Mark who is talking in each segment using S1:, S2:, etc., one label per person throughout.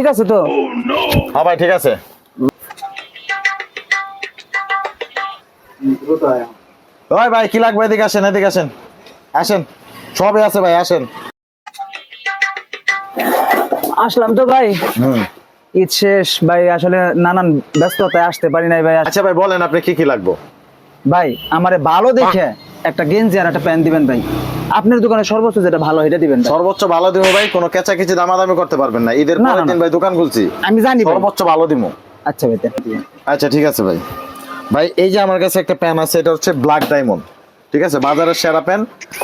S1: ঠিক আছে তো?
S2: হ্যাঁ ভাই ঠিক আছে। ওই ভাই কি লাগবে, এদিকে আসেন, এদিকে আসেন, আসেন, সবই আছে ভাই, আসেন।
S1: আসলাম তো ভাই।
S2: হুম,
S1: ঈদ শেষ ভাই, আসলে নানান ব্যস্ততায় আসতে পারি নাই ভাই।
S2: আচ্ছা ভাই বলেন আপনি কি কি লাগবে।
S1: ভাই আমারে ভালো দেখে একটা গেঞ্জি আর একটা প্যান্ট দিবেন ভাই। আপনার দোকানে সর্বোচ্চ যেটা ভালো এটা দিবেন ভাই।
S2: সর্বোচ্চ ভালো দিব ভাই, কোনো কেচাকেচি দামাদামি করতে পারবেন না, ঈদের
S1: না,
S2: পরের
S1: না,
S2: দিন
S1: না।
S2: ভাই দোকান খুলছি,
S1: আমি জানি ভাই।
S2: সর্বোচ্চ ভালো দিব।
S1: আচ্ছা ভাই দেন।
S2: আচ্ছা ঠিক আছে ভাই। ভাই এই যে আমার কাছে একটা প্যান আছে, এটা হচ্ছে ব্ল্যাক ডায়মন্ড, ঠিক আছে, বাজারের সেরা প্যান।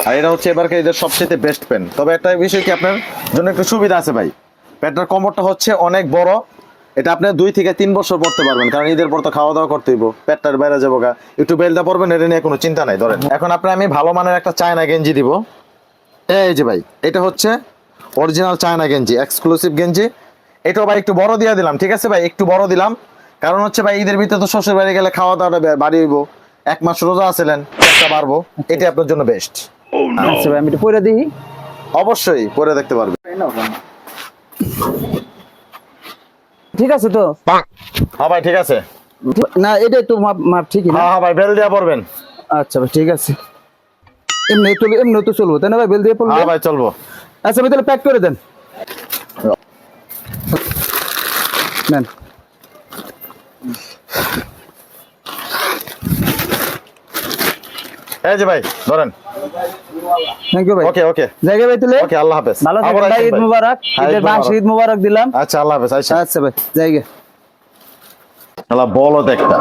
S2: আর এটা হচ্ছে এবারকার ঈদের সবচেয়ে বেস্ট প্যান। তবে একটা বিষয় কি, আপনার জন্য একটু সুবিধা আছে ভাই, প্যান্টটার কমরটা হচ্ছে অনেক বড়। এটা আপনি 2 থেকে 3 বছর পড়তে পারবেন, কারণ ঈদের পর তো খাওয়া দাওয়া করতে হইব, পেটটার বাইরে যাবো গা, একটু বেলটা পরবেন, এটা নিয়ে কোনো চিন্তা নাই। ধরেন এখন আপনার আমি ভালো মানের একটা চায়না গেঞ্জি দিব। এই যে ভাই, এটা হচ্ছে অরিজিনাল চায়না গেঞ্জি, এক্সক্লুসিভ গেঞ্জি। এটাও ভাই একটু বড় দিয়ে দিলাম, ঠিক আছে ভাই, একটু বড় দিলাম, কারণ হচ্ছে ভাই ঈদের ভিতরে তো শ্বশুর বাড়ি গেলে খাওয়া দাওয়াটা বাড়ি হইব, 1 মাস রোজা আছিলেন, পেটটা বাড়বো, এটা আপনার জন্য বেস্ট।
S1: আচ্ছা ভাই আমি একটু পরে দিই।
S2: অবশ্যই পরে দেখতে পারবেন।
S1: ঠিক আছে তো?
S2: হ্যাঁ ভাই ঠিক আছে।
S1: না এটাই তো মাপ মাপ ঠিকই না?
S2: হ্যাঁ হ্যাঁ ভাই, বেল দিয়ে পড়বেন।
S1: আচ্ছা ভাই ঠিক আছে। এমনি তো চলবো তাই না ভাই, বেল দিয়ে পড়লে?
S2: হ্যাঁ ভাই চলবো।
S1: আচ্ছা ভাই তাহলে প্যাক করে দেন। নেন।
S2: এই যে ভাই ধরেন।
S1: থ্যাংক ইউ ভাই।
S2: ওকে ওকে
S1: জায়গা ভাই তাহলে?
S2: ওকে, আল্লাহ হাফেজ।
S1: ভালো
S2: আবার
S1: থাকবেন ভাই,
S2: আসবেন
S1: ঈদ
S2: ভাই।
S1: মুবারক।
S2: হ্যাঁ, ঈদ
S1: ঈদের বাংশ
S2: মুবারক।
S1: ঈদ মুবারক দিলাম।
S2: আচ্ছা আল্লাহ হাফেজ।
S1: আচ্ছা ভাই জায়গা।
S2: বলো একটা